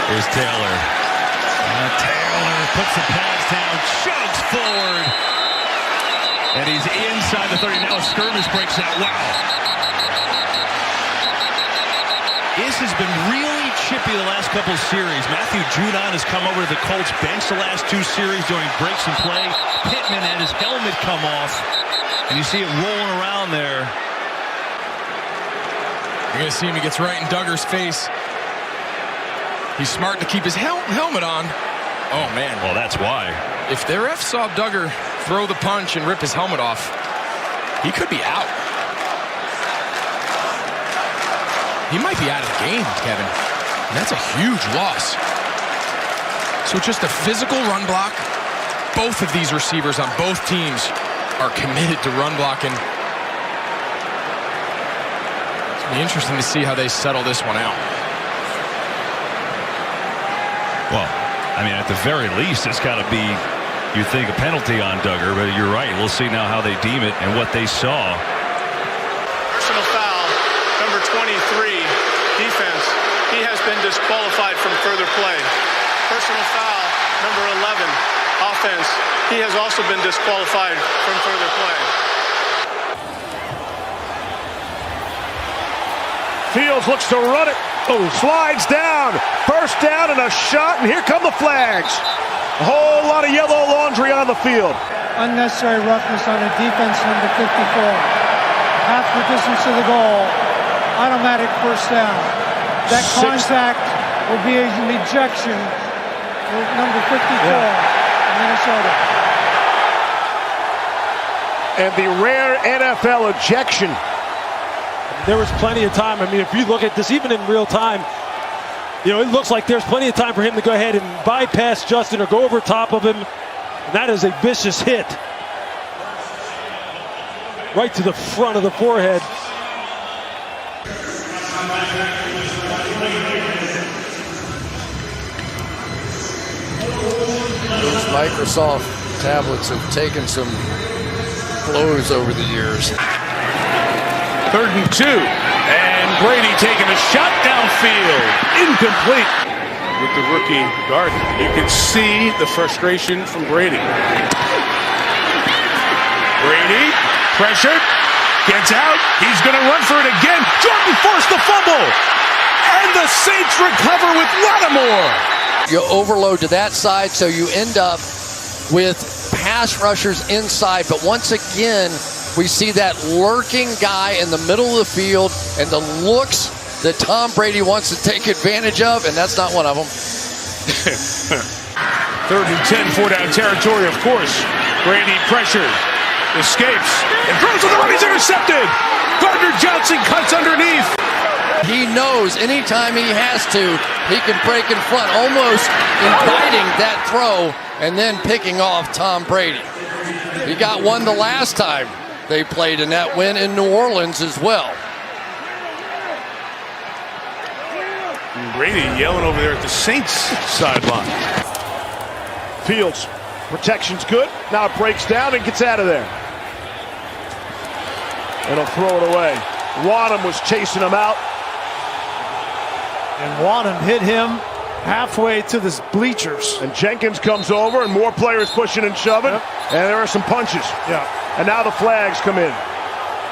Here's Taylor. Taylor puts the pass down, chugs forward. And he's inside the 30. Now a skirmish breaks out. Wow. This has been really chippy the last couple of series. Matthew Judon has come over to the Colts bench the last two series during breaks and play. Pittman had his helmet come off. And you see it rolling around there. You're going to see him. He gets right in Duggar's face. He's smart to keep his helmet on. Oh, man. Well, that's why. If the ref saw Duggar throw the punch and rip his helmet off, he could be out. He might be out of the game, Kevin. And that's a huge loss. So just a physical run block. Both of these receivers on both teams are committed to run blocking. It's going to be interesting to see how they settle this one out. Well, I mean, at the very least, it's got to be, you think, a penalty on Duggar, but you're right. We'll see now how they deem it and what they saw. Personal foul, number 23, defense. He has been disqualified from further play. Personal foul, number 11, offense. He has also been disqualified from further play. Fields looks to run it. Oh, slides down. First down and a shot, and here come the flags. A whole lot of yellow laundry on the field. Unnecessary roughness on a defense number 54. Half the distance to the goal. Automatic first down. That contact will be an ejection with number 54, Minnesota. And the rare NFL ejection. There was plenty of time. I mean, if you look at this, even in real time, you know, it looks like there's plenty of time for him to go ahead and bypass Justin or go over top of him. And that is a vicious hit. Right to the front of the forehead. Those Microsoft tablets have taken some blows over the years. 3rd and 2. And Brady taking a shot downfield. Incomplete with the rookie Gardner. You can see the frustration from Brady. Brady, pressured, gets out. He's going to run for it again. Jordan forced the fumble. And the Saints recover with Lattimore. You overload to that side, so you end up with pass rushers inside. But once again, we see that lurking guy in the middle of the field and the looks that Tom Brady wants to take advantage of, and that's not one of them. 3rd and 10, 4-down territory, of course. Brady pressured, escapes, and throws to the right. He's intercepted. Gardner Johnson cuts underneath. He knows anytime he has to, he can break in front, almost inviting that throw and then picking off Tom Brady. He got one the last time they played in that win in New Orleans as well. And Brady yelling over there at the Saints sideline. Fields, protection's good. Now it breaks down and gets out of there. And he'll throw it away. Wadham was chasing him out. And Wadham hit him halfway to the bleachers. And Jenkins comes over and more players pushing and shoving. Yep. And there are some punches. Yeah. And now the flags come in.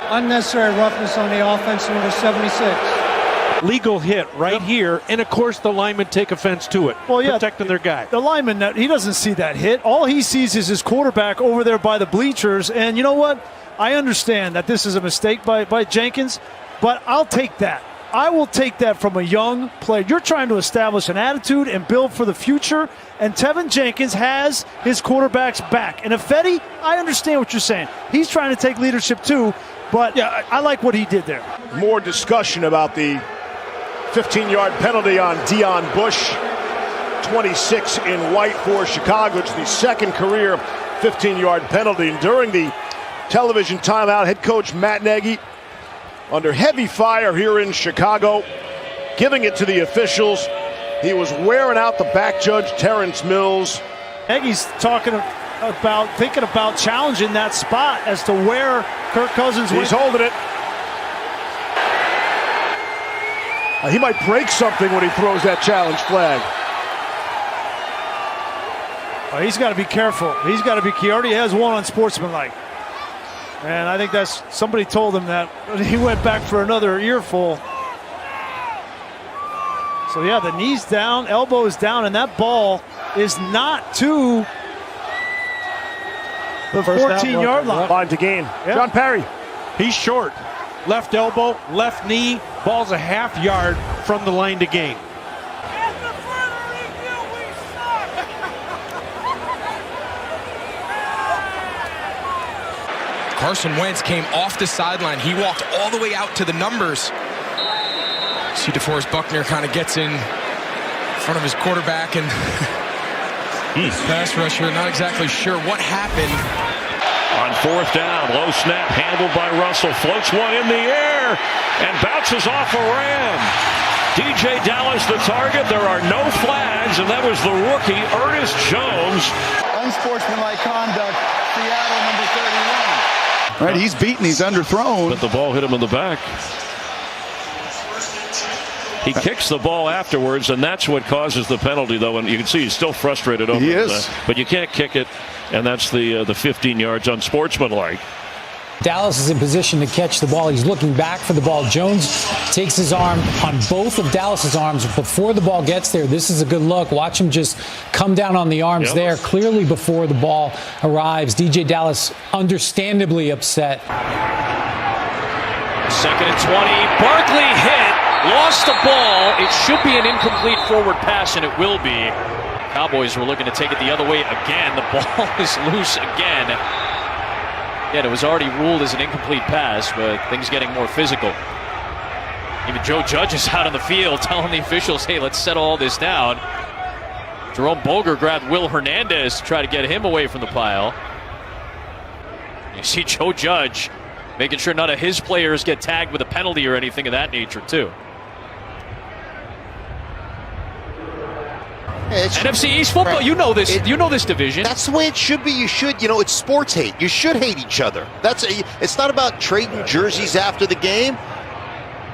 Unnecessary roughness on the offense, number 76. Legal hit right here, and of course the linemen take offense to it. Well, yeah, protecting their guy. The lineman, he doesn't see that hit. All he sees is his quarterback over there by the bleachers. And you know what? I understand that this is a mistake by Jenkins, but I'll take that. I will take that from a young player. You're trying to establish an attitude and build for the future, and Tevin Jenkins has his quarterback's back. And Ifedi, I understand what you're saying. He's trying to take leadership too, but yeah, I like what he did there. More discussion about the 15-yard penalty on Dion Bush. 26 in white for Chicago. It's the second career 15-yard penalty. And during the television timeout, head coach Matt Nagy, under heavy fire here in Chicago, giving it to the officials. He was wearing out the back judge, Terrence Mills. Nagy's thinking about challenging that spot as to where Kirk Cousins went. He's holding it. He might break something when he throws that challenge flag. Oh, he's got to be careful. He's got to be. He already has one on sportsmanlike. And I think that's, somebody told him that when he went back for another earful. So yeah, the knee's down, elbows down, and that ball is not to the 14-yard line. Line to gain. John Parry. He's short. Left elbow, left knee, ball's a half yard from the line to gain. Carson Wentz came off the sideline. He walked all the way out to the numbers. See DeForest Buckner kind of gets in front of his quarterback, and pass rusher not exactly sure what happened. On fourth down, low snap handled by Russell, floats one in the air and bounces off a Ram. DJ Dallas the target. There are no flags, and that was the rookie Ernest Jones. Unsportsmanlike conduct, Seattle number 31. Right, he's beaten, he's underthrown. But the ball hit him in the back. He kicks the ball afterwards, and that's what causes the penalty, though. And you can see he's still frustrated over it. But you can't kick it, and that's the 15 yards unsportsmanlike. Dallas is in position to catch the ball. He's looking back for the ball. Jones takes his arm on both of Dallas's arms before the ball gets there. This is a good look. Watch him just come down on the arms there, clearly before the ball arrives. DJ Dallas understandably upset. 2nd and 20. Barkley hit. Lost the ball. It should be an incomplete forward pass, and it will be. Cowboys were looking to take it the other way again. The ball is loose again. Yeah, it was already ruled as an incomplete pass, but things getting more physical. Even Joe Judge is out on the field telling the officials, hey, let's settle all this down. Jerome Boger grabbed Will Hernandez to try to get him away from the pile. You see Joe Judge making sure none of his players get tagged with a penalty or anything of that nature, too. NFC East football, you know this. You know this division. That's the way it should be. You should, it's sports hate. You should hate each other. It's not about trading jerseys after the game.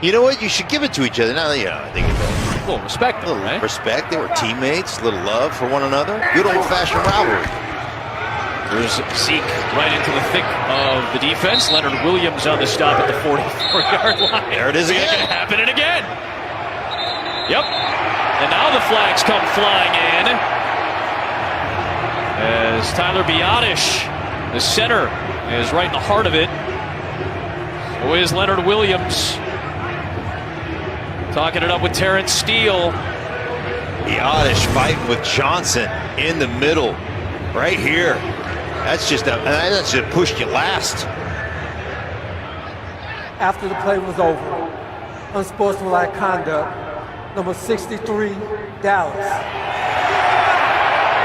You know what? You should give it to each other. Now, I think a little respect, a little right? respect. They were teammates. A little love for one another. Good old-fashioned rivalry. There's Zeke right into the thick of the defense. Leonard Williams on the stop at the 44-yard line. There it is again. It's happening again. Yep. And now the flags come flying in as Tyler Biadasz, the center, is right in the heart of it. So is Leonard Williams. Talking it up with Terrence Steele. Biadasz fighting with Johnson in the middle, right here. That should push you last. After the play was over, unsportsmanlike conduct. Number 63, Dallas.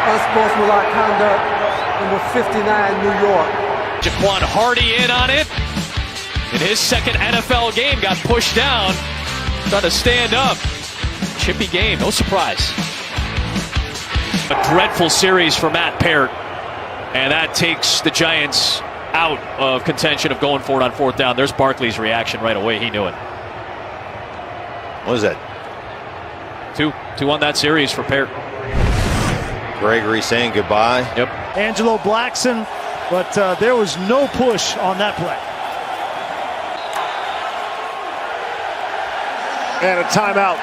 Unsportsmanlike conduct, number 59, New York. Jaquan Hardy in on it. In his second NFL game, got pushed down. Trying to stand up. Chippy game, no surprise. A dreadful series for Matt Peart. And that takes the Giants out of contention of going for it on fourth down. There's Barkley's reaction right away. He knew it. What was that? Two on that series for Peart. Gregory saying goodbye. Yep. Angelo Blackson, but there was no push on that play. And a timeout.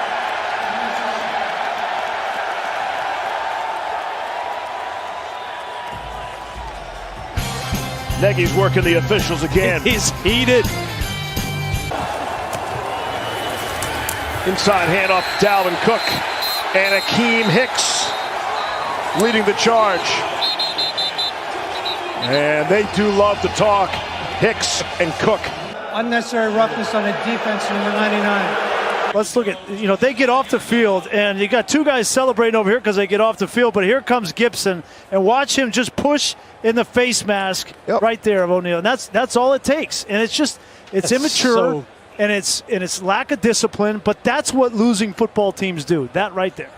Nagy's working the officials again. He's heated. Inside handoff, Dalvin Cook and Akeem Hicks leading the charge. And they do love to talk, Hicks and Cook. Unnecessary roughness on the defense, number 99. Let's look at, they get off the field, and you got two guys celebrating over here because they get off the field, but here comes Gibson, and watch him just push in the face mask right there of O'Neal. And that's all it takes. And it's immature. And it's lack of discipline, but that's what losing football teams do. That right there.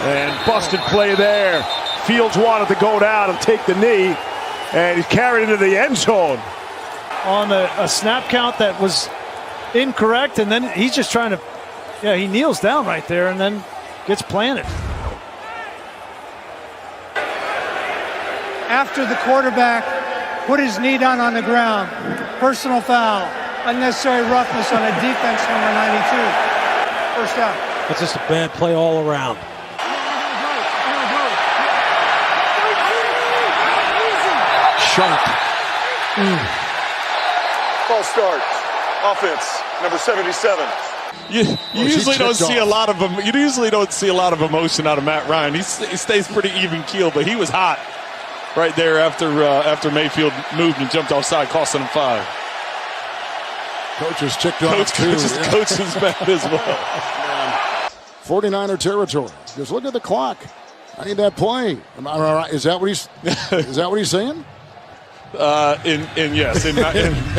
And busted play there. Fields wanted to go down and take the knee, and he carried into the end zone. On a snap count that was incorrect, and then he's just trying to, he kneels down right there and then gets planted. after the quarterback put his knee down on the ground. Personal foul. Unnecessary roughness on a defense number 92. First down. That's just a bad play all around. Sharp. False start. Offense, number 77. You usually don't see a lot of them. You usually don't see a lot of emotion out of Matt Ryan. He stays pretty even keeled, but he was hot right there after Mayfield moved and jumped offside, costing him 5. Coach is ticked off too. Coach is mad as well. 49er territory. Just look at the clock. I need that play. Am I right? Is that what he's saying? In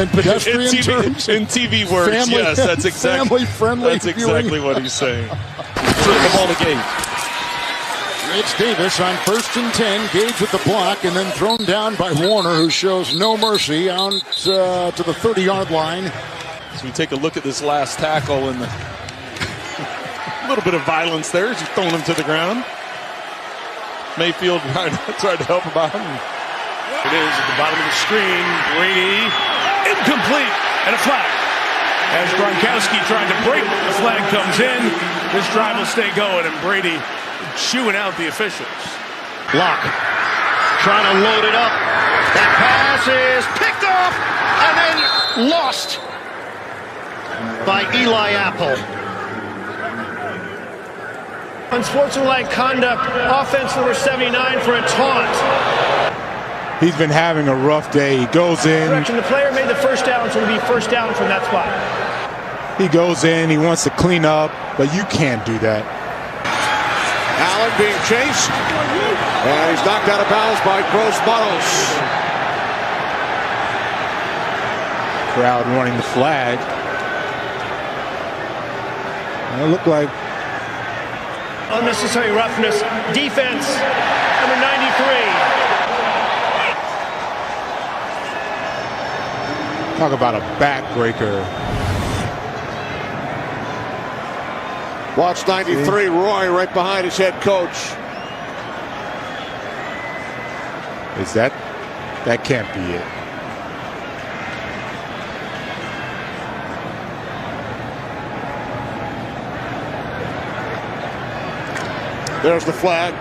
pedestrian terms, in TV words, family, yes, that's exactly family-friendly. That's exactly what he's saying. Threw the ball to Gage. It's Davis on 1st and 10. Gage with the block and then thrown down by Warner, who shows no mercy out to the 30-yard line. So we take a look at this last tackle and a little bit of violence there. Just throwing him to the ground. Mayfield tried to help him out. It is at the bottom of the screen. Brady, incomplete, and a flag. As Gronkowski tried to break, the flag comes in. This drive will stay going, and Brady chewing out the officials. Locke trying to load it up. That pass is picked up and then lost by Eli Apple. Unsportsmanlike conduct, offense number 79 for a taunt. He's been having a rough day. He goes in. Correction, the player made the first down, so it'll be first down from that spot. He goes in. He wants to clean up, but you can't do that. Allen being chased, and he's knocked out of bounds by Gross Muddles. Crowd running the flag. It looked like unnecessary roughness. Defense, number 93. Talk about a backbreaker. Watch 93, Roy right behind his head coach. Is that can't be it. There's the flag.